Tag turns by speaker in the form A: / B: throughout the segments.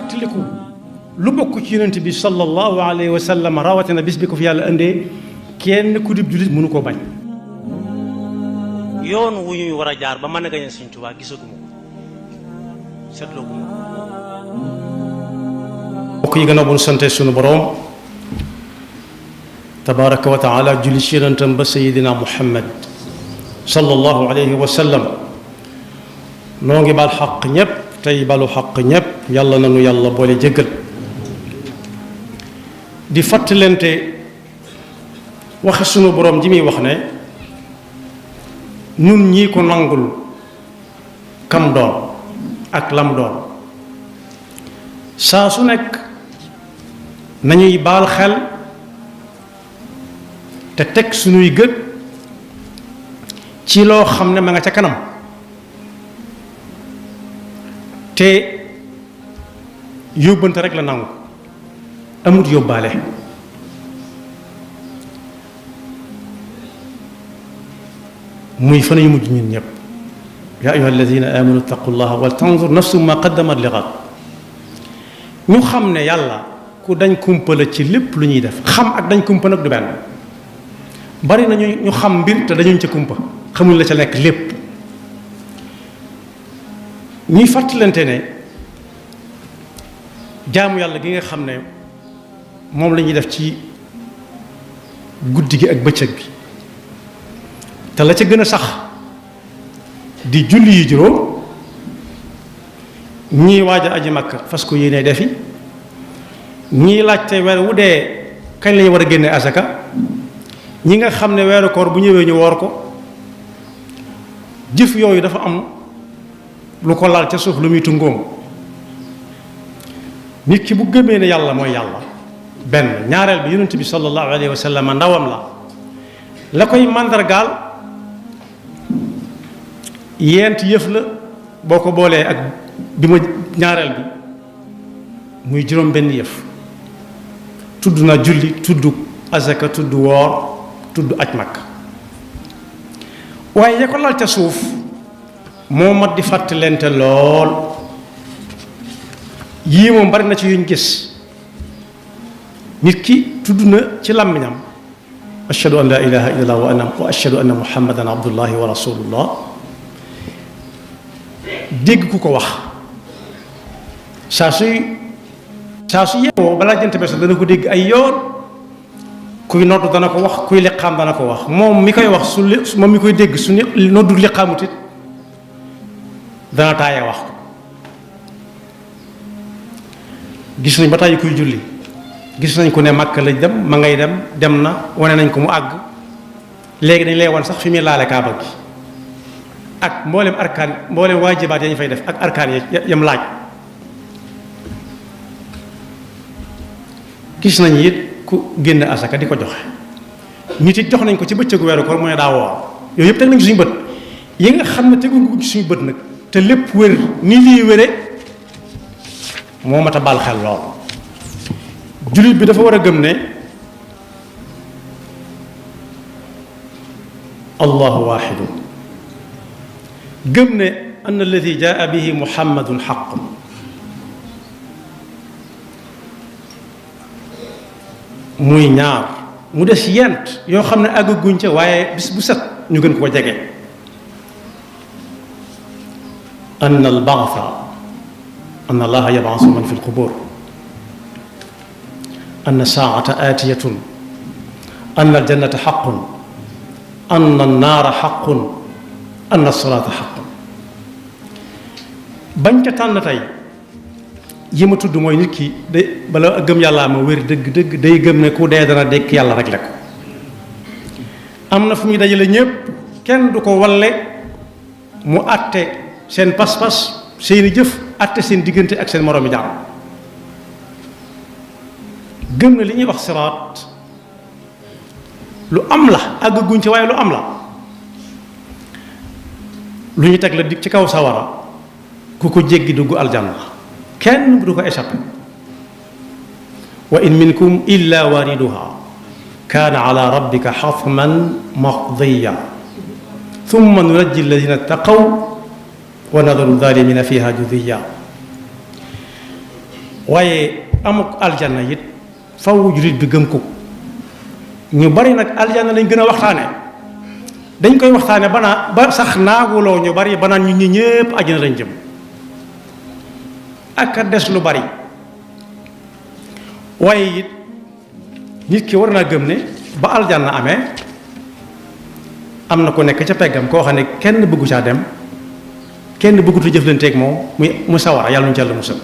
A: tiliku lu bokk ci yonent bi sallallahu alayhi wa sallam rawatina bis bi ko fi yàlla indee kenn ku dib jullit mënu koo bañ.
B: yoon wu ñuy war a jaar ba mën a gañe Sëñ Tuubaa gisaguma ko seetlooguma ko.
A: mbokk yi gannaaw bu ñu sante sunu boroom tabaraka wa taala julli ci yonentam ba sayidina Muhammad sallallahu alayhi wa sallam noo ngi baal xaq ñépp tey balu xaq ñépp yàlla nanu yàlla boole jéggal di fàttalente waxe sunu boroom ji muy wax ne nun ñii ko nangul kam doon ak lam doon saa su nekk nañuy baal xel te teg sunuy gët ci loo xam ne ma nga ca kanam te yóbbante rek la nangu amut yóbbaale muy fan yu mujj ñun ñëpp yaa ayyuha alladina amanu ittaqullaha wal tanzur nafsum ma qaddamat li ghad ñu xam ne yàlla ku dañ kumpa la ci lépp lu ñuy def xam ak dañ kumpa nag du benn bari na ñu xam mbir te dañuñ ca kumpa xamuñ la ca nekk lépp ñuy fàttalante ne jaamu yàlla gi nga xam ne moom la ñuy def ci guddi gi ak bëccëg bi te la ca gën a sax di julli yi juróom ñii waaj a aji Makka fas ko yéene defi ñii laajte weer wu dee kañ lañu war a génne asaka ñi nga xam ne weeru koor bu ñëwee ñu woor ko jëf yooyu dafa am lu ko laal ca suuf lu muy tungoom nit ki bu gëmee ne yàlla mooy yàlla benn ñaareel bi yonent bi sallallahu alayhi wa sallam ndawam la koy màndargaal yent yëf la boo ko boolee ak bi ma ñaareel bi muy juróom benn yëf tudd na julli tudd azaka tudd woor tudd aj Makka waaye ya ko lal ca suuf moo mat di fàttalente lool yii moom bari na ci yuñ gis nit ki tudd na ci làmmiñam ashhadu an la ilaha illallah wa ashhadu anna muhammadan abdullahi wa rasulullah dégg ku ko wax saa su yeewoo balaa jant bi sax dana ko dégg ay yoon kuy nodd dana ko wax kuy liqaam dana ko wax moom mi koy wax moom mi koy dégg su noddu liqaamut it dana taaye wax ko gis nañ ba tàyyi kuy julli gis nañ ko ne Makka lañ dem ma ngay dem na wane nañ ko mu àgg léegi dañ lay wan sax fi muy laale kaaba gi ak mboolem arkaan mboolem waajibaat ya ñu fay def ak arkaan yam laaj gis nañ it ku génn asaka di ko joxe nit it jox nañ ko ci bëccëgu weeru koor mu ne daa woor yooyu yëpp teg nañ ko suñu bët yi nga xam ne teguñ ko ci suñu bët nag te lépp wér ni lii wére moo mat a baal xel lool jullit bi dafa war a gëm ne allahu waaxidu gëm ne an alladi jaa bihi muhammadun xaqun muy ñaar mu des yent yoo xam ne àggaguñ ca waaye bis bu set ñu gën koo jege an albaatha an allaha yabaasu man fi lqubur an saata aatiyatun an aljannata xaqun an annaara xaqun an asalaata xaqun bañ ca tànn tey yi ma tudd mooy nit ki day bala gëm yàllaa ma wér dëgg day gëm ne ku dee dana dekk yàlla rek la ko am na fu muy dajale ñépp kenn du ko walle mu àtte seen pas-pas seeni jëf àtte seen diggante ak seen moroomi jaam gëm na li ñuy wax siraat lu am la àggaguñ ci waaye lu am la lu ñu teg la di ci kaw sawara ku ko jéggi dugg aljanna kenn du ko échappé wa in minkum illa wariduha kaana ala rabbika xatman maqdiya thumma nunajji alladina ttaqaw wa nadaru zalimina fiha judiya waaye amuk aljanna it faw jullit bi gëm ko. ñu bari nag aljanna lañ gën a waxtaane dañ koy waxtaane ba sax naaguloo ñu bari ba naan ñu ñi ñépp àjjana lañ jëm ak a des lu bari. waaye it nit ki war naa gëm ne ba aljanna amee am na ko nekk ca peggam koo xam ne kenn bëggu caa dem kenn bëggutu jëflanteeg moom mu sawara yàlla ñu ci Yàlla musal.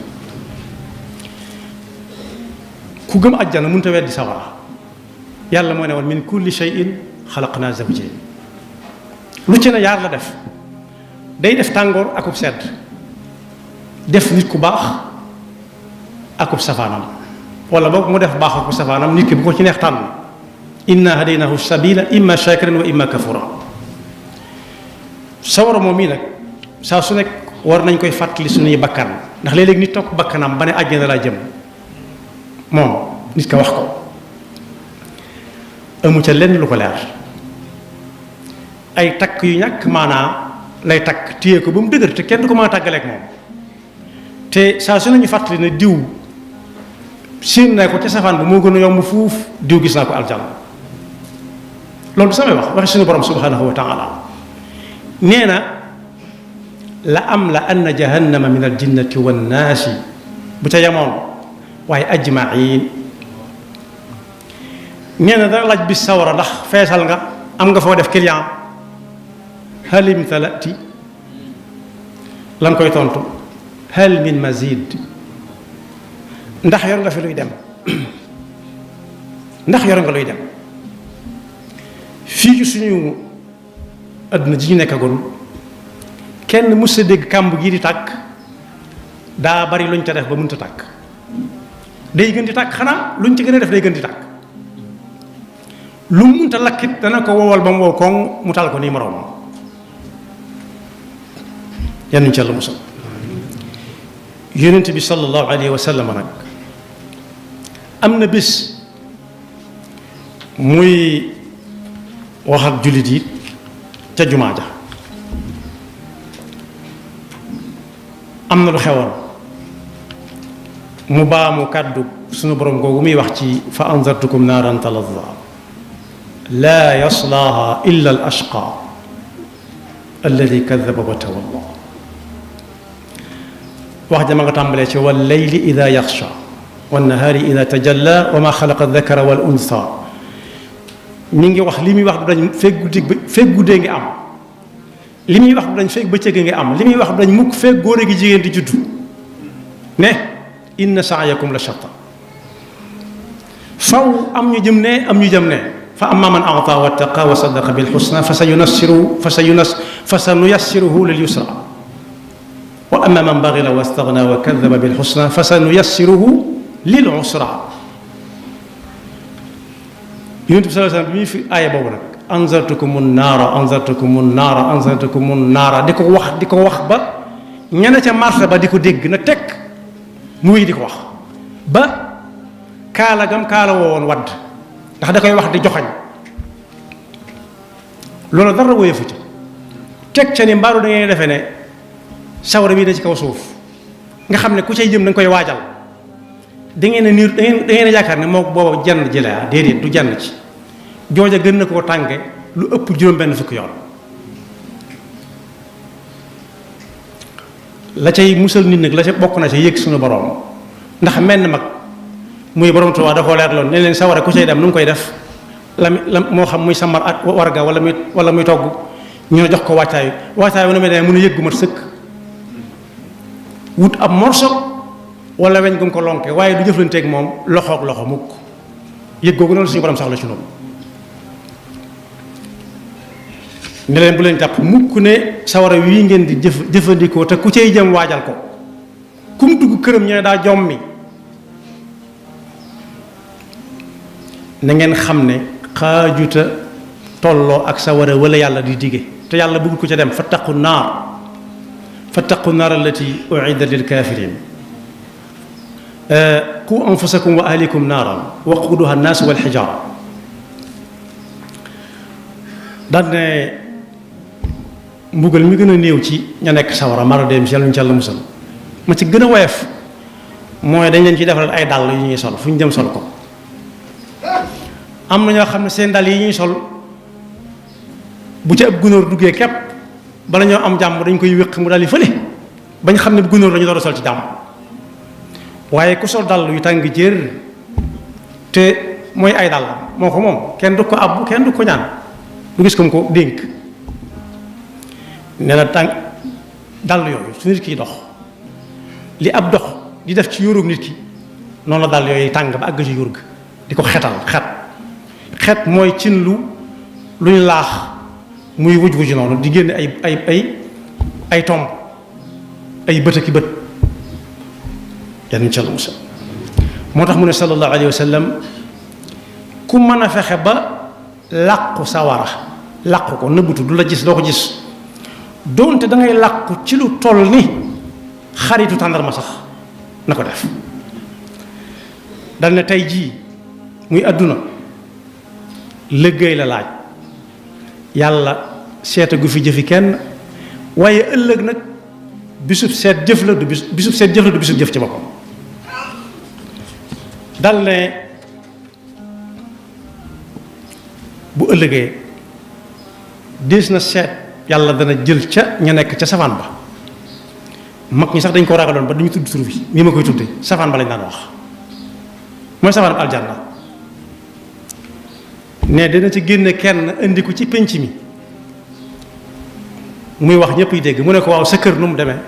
A: ku gëm aljanna mënut a weddi sawara yàlla moo ne woon min kulli shay'in xalaqnaa zawjayn lu ci ne yaar la def day def tàngoor akub sedd def nit ku baax akub safaanam wala boog mu def baax akub safaanam nit ki bu ko ci neex tànn inna hadaynahu sabila imma shakiran wa imma kafura. sawara moom mii nag saa su nekk war nañ koy fàttali suñuy bakkan ndax léeg-léeg nit topp bakkanam ba ne àjjana laa jëm moom nit ka wax ko amu ca lenn lu ko leer ay takk yu ñàkk maanaa lay takk téye ko ba mu dëgër te kenn du ko mën a tàggaleeg moom te saa su nañu fàttali ne diw séen naa ko ca safaan bi moo gën a yomb fuuf diw gis naa ko aljanna. loolu du samay wax waxi suñu borom subhanahu wa taala nee na la am la anna jahannama min al jinnati wan naasi bu ca yamoon waaye ajmain nee na dana laaj bis sawara ndax feesal nga am nga foo def client halim talati lan koy tontu hal min mazid ndax yor nga fi luy dem ndax yor nga luy dem. fii ci suñu àdduna ji ñu nekkagul kenn mës a dégg kàmb gii di tàkk daa bari luñ ca def ba mënta tàkk day gën di tàkk xanaa luñ ci gën a def day gën di tàkk lu mënta lakkit dana ko wowal ba mu wow koŋ mu tal ko nii moroom yan ñu ci Yàlla musal. yonent bi sallallahu alayhi wa sallam nag am na bés muy wax ak jullit yi ca jumaa ja am na lu xewoon mu baamu kàddu sunu borom googu muy wax ci fa anzartukum naaran talazza laa yaslaaha illa al ashqa alladi kadaba wa tawalla wax ja ma nga tàmbalee ci wal layli ida yaxsha wan nahaari ida tajalla wa ma xalaqa dakara wal unsa mi ngi wax li muy wax du dañ fekk guddee ngi am li muy wax du dañ fekk bëccëg ngi am li muy wax du dañ mukk fekk góor gi jigéen di juddu ne inna sa'yakum la shatta faw am ñu jëm ne am ñu jëm ne fa amma man a'ta wattaqa wa saddaqa bil husna fa sanuyassiruhu lil yusra wa amma man baghila wastaghna wa kadhaba bil husna fa sanuyassiruhu lil usra. Yonent bi sallallahu alayhi wasallam bi muy fi aaya boobu nag anzartukumun naara di ko wax ba ñene ca marché ba di ko dégg na tekk mu wéy di ko wax ba kaala gam kaala woowoon wadd ndax da koy wax di joxañ loolu dara woyefu ci teg ca ni mbaaru da ngeen defee ne sawara bii da ci kaw suuf nga xam ne ku cay jëm da nga koy waajal da ngeen a niir da ngeen a yaakaar ne moo booba jenn ji la déedéet du jenn ci jooja gën na koo tànge lu ëpp juróom-benn fukki yoon la cay musal nit nag la ca bokk na ca yëg suñu borom ndax menn mag muy borom Tuubaa da koo leer loon ne leen sawara ku cay dem nu mu koy def la moo xam muy samar ak warga wala muy togg ñu jox ko waajtaay wu ne may demee mën a yëg gu mat sëkk wut ab morso wala weñ gum ko lonke waaye du jëflanteeg moom loxoog loxo mukk yëg googu noonu suñu borom sax la ci noonu ne leen bu leen jàpp mukk ne sawara wii ngeen di jëfandikoo te ku cay jëm waajal ko ku mu dugg këram ñu ne daa jommi na ngeen xam ne xaajuta tolloo ak sawara wala yàlla di dige te yàlla bëgg ko ca dem fattaqu naar allati u'iddat lil kafirin qu anfusakum wa ahlikum naaran waquduha an-naas wal hijaara daan ne mbugal mi gën a néew ci ña nekk sawara mara dem si yàlla ñu ci yàlla musal ma ci gën a woyof mooy dañ leen ci defaral ay dàll yu ñuy sol fu ñu dem sol ko. am na ñoo xam ne seen dàll yi ñuy sol bu ci ab gunóor duggee képp bala ñoo am jàmm dañ koy wéq mu daal di fële bañ xam ne bu gunóor la ñu door a sol ci jàmm. waaye ku sol dàll yu tàng jër te mooy ay dàll moo ko moom kenn du ko abbu kenn du ko ñaan du gis ko mu ko dénk ne la tàng dàll yooyu su nit kiy dox li ab dox di def ci yóorug nit ki noonu la dàll yooyu tàng ba àgg ci yóor ga di ko xetal xet mooy cin luñ laax muy wuj wuj noonu di génne ay tomb ay bët ki bët yan ca la musal moo tax mu ne sallallahu alayhi wa sallam ku mën a fexe ba làqu sawara làqu ko nëbbutu du la gis doo ko gis doonte da ngay làqu ci lu toll ni xaritu tàndarma sax na ko def dal ne tey jii muy àdduna liggéey la laaj yàlla seeta gu fi jëfi kenn waaye ëllëg nag bisub seet jëf la du bisub seet jëf la du bisub jëf ci boppam dal ne bu ëllëgee des na seet yàlla dana jël ca ña nekk ca safaan ba mag ñi sax dañ ko ragaloon ba duñu tudd tur bi nii ma koy tudde safaan ba lañ daan wax mooy safaan ba aljanna ne dana ci génne kenn indi ko ci penc mi muy wax ñëpp yi dégg mu ne ko waaw sa kër nu mu demee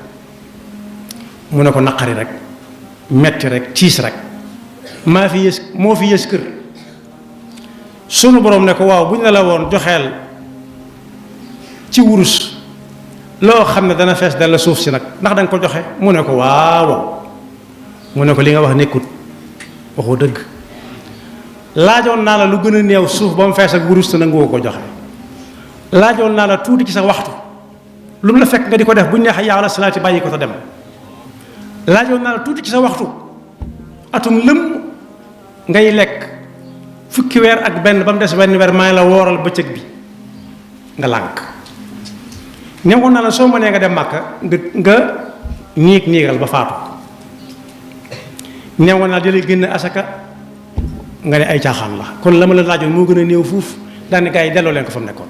A: mu ne ko naqari rek metti rek tiis rek moo fi yées kër sunu borom ne ko waaw bu ñu la woon joxeel ci wurus loo xam ne dana fees dal la suuf si nag ndax da nga ko joxe mu ne ko waaw mu ne ko li nga wax nekkut waxoo dëgg laajoon naa la lu gën a néew suuf ba mu fees ak wurus te nangoo ko joxe laajoon naa la tuuti ci sa waxtu lu mu la fekk nga di ko def bu ñu neexee yàlla salaati bàyyi ko te dem laajoon naa la tuuti ci sa waxtu atum lëm ngay lekk fukki weer ak benn ba mu des benn weer maa ngi la wooral bëccëg bi nga lànk newoon naa la soo mënee nga dem màkka nga niigal ba faatu newoon naa di lay génn asaka nga ne ay caaxaan la kon la ma la laajoon moo gën a néew fuuf daane gaa yi delloo leen ko fa mu nekkoon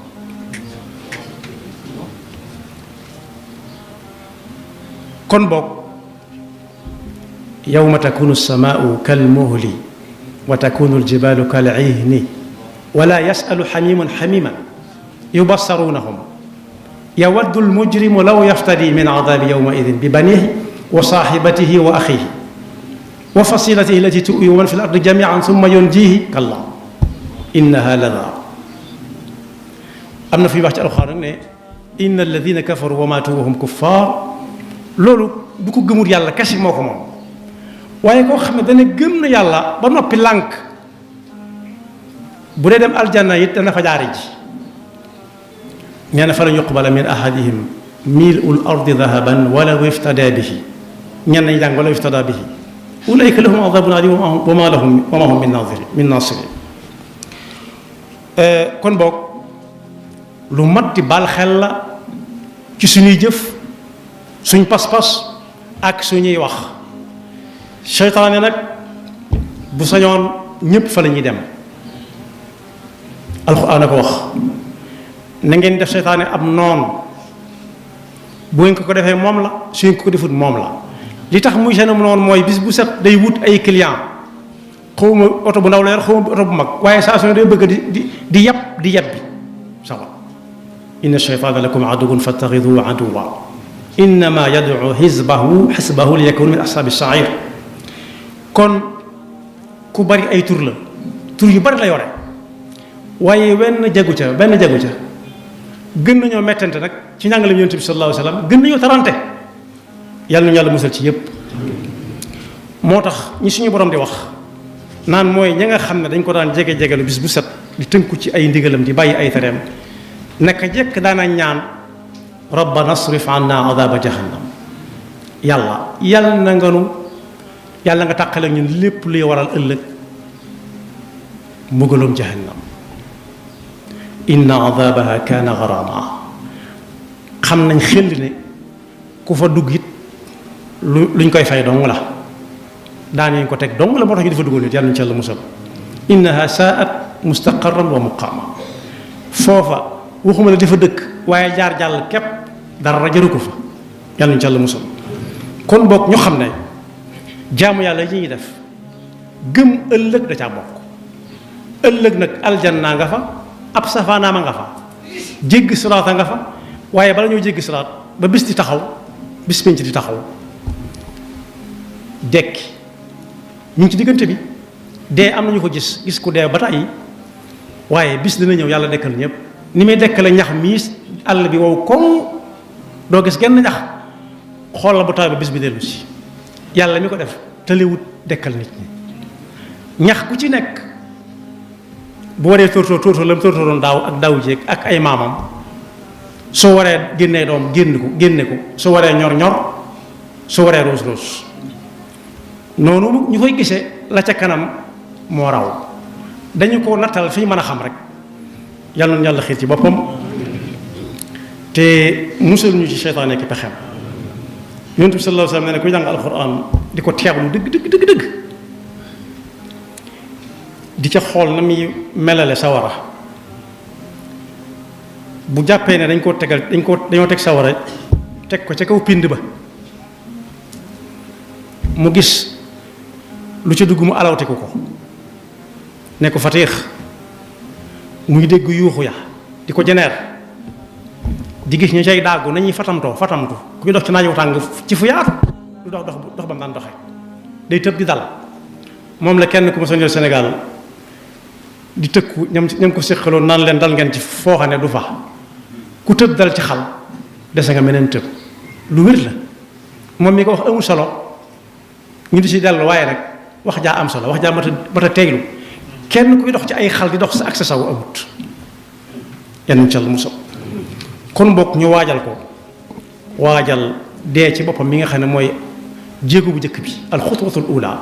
A: kon boog yawma takunu samaau kalmuhli wa takunu aljibalu kalihni wala yasalu xamimun xamiman yubassarunahum yawaddu almujrimu law yaftadi min adabi yawmaidin bi banihi wa sahibatihi wa axihi wa fasilatihi allati tuwi wa man fi lardi jamian summa yunjihi kalla innaha lada am na fi wax ci alxuraan ne inna alladina kafaru wa maatu wa hum kuffar loolu bu ko gëmul yàlla kese moo ko moom waaye koo xam ne dana gëm na yàlla ba noppi lànk bu dee dem aljanna it dana fa jaare ji nee na fa lan yuqbala min ahadihim mil'ul ardi dahaban walaw iftada bihi ñenn ñi jàng walaw iftada bihi ulaika lahum adabun alim wa ma hum min nasirin kon boog lu mat di bal xel la ci suñuy jëf suñ pas-pas ak suñuy wax seytaane nag bu sañoon ñépp fa la ñuy dem alxuraan a ko wax na ngeen def seytaane ab noon bu ngeen ko defee moom la su ngeen ko defut moom la li tax muy seenam noonu mooy bis bu set day wut ay client xawma oto bu ndaw la yor xawma oto bu mag waaye saa su ne day bëgg di yab bi sawa inna sheytaana lakum aduwwun fattaxiduhu aduwwa innama yad'u xisbahu li yakunu min ashaabi sair kon ku bari ay tur la tur yu bari la yore waaye benn jagu ca gën nañoo mettante nag ci njàngaleem yonent bi sallallahu alayhi wa sallam gën nañoo tarante yàlla nañu yàlla musal ci yépp moo tax ñi suñu borom di wax naan mooy ña nga xam ne dañ ko daan jege-jegelu bis bu set di tënku ci ay ndigalam di bàyyi ay tereem naka jekk daana ñaan rabbana asrif anna adaba jahannam yàlla nga tàqale ñun lépp luy waral ëllëg mbugalum jahannam inna adabaha kaana garama xam nañ xel ne ku fa dugg it luñ koy fay dong la daan yi ko teg dong la moo tax ñu dafa dugal nit yàlla nañu ci yàlla musal innaha saat mustaqarran wa muqaama foofa waxuma la dafa dëkk waaye jaar jàll képp dara jaru ko fa yàlla nañu ci yàlla musal kon boog ñu xam ne jaamu yàlla yi ñuy def gëm ëllëg da caa bokk ëllëg nag aljanna nga fa ab safaanaama nga fa jéggi siraata nga fa waaye bala ñoo jéggi siraat ba bis di taxaw bis penc di taxaw dekki ñu ngi ci diggante bi dee am nañu ko gis ku dee ba tàyyi waaye bis dina ñëw yàlla dekkal ñëpp ni muy dekkale ñax miis àll bi wow koŋ doo gis genn ñax xool la bu taw bi bis bi dellu si yàlla mi ko def tëlewut dekkal nit ñi ñax ku ci nekk bu waree tóortóor la mu tóortóoroon daaw ak daaw jéeg ak ay maamam soo waree génnee doom génne ko soo waree ñor soo waree roos noonu ñu koy gisee la ca kanam moo raw dañu ko nattal fi ñu mën a xam rek yàlla na yàlla xiir ci boppam te musal ñu ci seytaane ki pexem yonent bi sallallahu alayhi wa sallam ne ne ku jàng alxuraan di ko teewlu dëgg di ca xool na muy melale sawara bu jàppee ne dañoo teg sawara teg ko ca kaw pind ba mu gis lu ca dugg mu alawtiku ko ne ko fatiix muy dégg yuuxu ya di ko jeneer di gis ñu cay dàggu nañuy fatamtu kuy dox ci naaj wu tàng ci fu yaatu du dox ba mu daan doxe day tëb di dal moom la kenn ku ma soññal Sénégal di tëkku ñam ko séqaloon naan leen dal ngeen ci foo xam ne du fa ku tëb dal ci xal dese nga meneen tëb lu wér la moom mi ko wax amul solo ñu di ci dellu waaye nag wax jaa am solo wax jaa mat a teeglu kenn kuy dox ci ay xal di dox sa ak sa saw amut yenn cal mu sob kon bokk ñu waajal dee ci boppam mi nga xam ne mooy jéego bu njëkk bi alxutwatul ula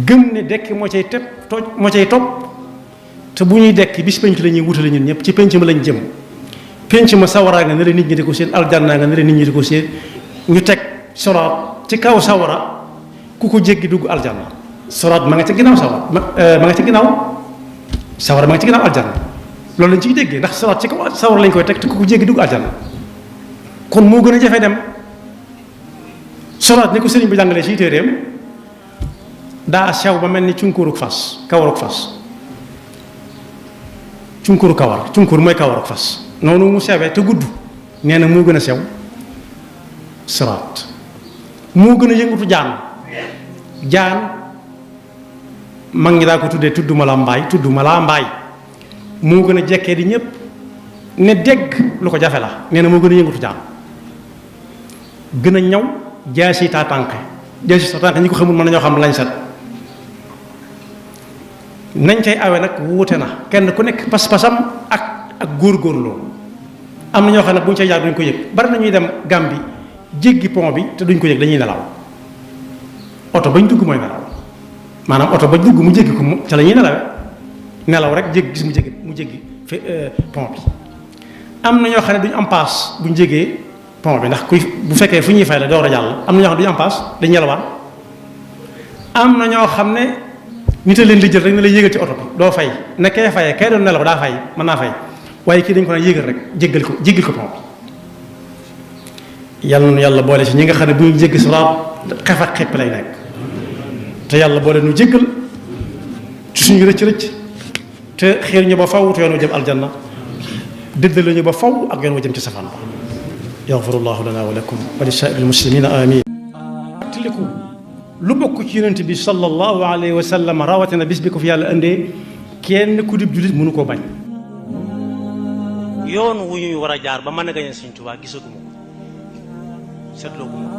A: gëm ne dekki moo cay topp te bu ñuy dekki bis penc la ñuy wutale ñun ñëpp ci penc ma lañ jëm penc ma sawaraa nga ne la nit ñi di ko seen aljanna nga ne la nit ñi di ko seen ñu teg soraat ci kaw sawara ku ko jéggi dugg aljanna soraat ma nga ca ginnaaw sawara ma nga ca ginnaaw aljanna loolu lañ ciy déggee ndax soraat ci kaw sawara lañ koy teg te ku ko jéggi dugg aljanna kon moo gën a jafe dem soraat ni ko sëriñ bi jàngalee ci téeréem daa sew ba mel ni cunkuruk fas kawaruk fas cunkur mooy kawaruk fas noonu mu sewee te gudd nee na moo gën a sew siraat moo gën a yëngutu jaan mag ñi daa ko tuddee tudd ma la mbaay moo gën a jekkee di ñépp ne dégg lu ko jafe la nee na moo gën a yëngutu jaan gën a ñaw jaasi taa tànk ñi ko xamul mën nañoo xam lañ set nañ cay awe nag wuute na kenn ku nekk pas-pasam ak góorgóorloo am na ñoo xam ne bu ñu cay jaar duñ ko yëg bari nañuy dem Gàmbi jéggi pont bi te duñ ko yëg dañuy nelaw oto bañ dugg mooy nelaw maanaam oto bañ dugg mu jéggi ko ca la ñuy nelaw rek jéggi gis mu jéggi pont bi am na ñoo xam ne duñu am paas buñ jéggee pont bi ndax bu fekkee fu ñuy fay la door a jàll am na ñoo xam ne duñu am paas dañu yelwaan am na ñoo xam ne nit a leen di jël rek ne la yéegal ci oto bi doo fay ne kee fayee kee doon nelaw daa fay mën naa fay waaye kii dañ ko naan yéegal rek jéggil ko pont bi yàlla na yàlla boole ci ñi nga xam ne bu ñu jéggi siraat xef ak xepp lay nekk te yàlla boole nu jéggal ci suñu rëcc te xiir ñu ba faw te yoon wa jëm aljanna dëddale ñu ba faw ak yoon wa jëm ci safaan ba yaxfirullahu lana wa lakum wa li saa'iril muslimina amin tiliku lu bokk ci yonent bi sallallahu alayhi wa sallam rawatina bis bi ko fi yàlla indee kenn ku dib jullit mënu koo bañ
B: yoon wu ñuy war a jaar ba mën a gañe Sëriñ Tuubaa gisaguma ko seetloo guma ko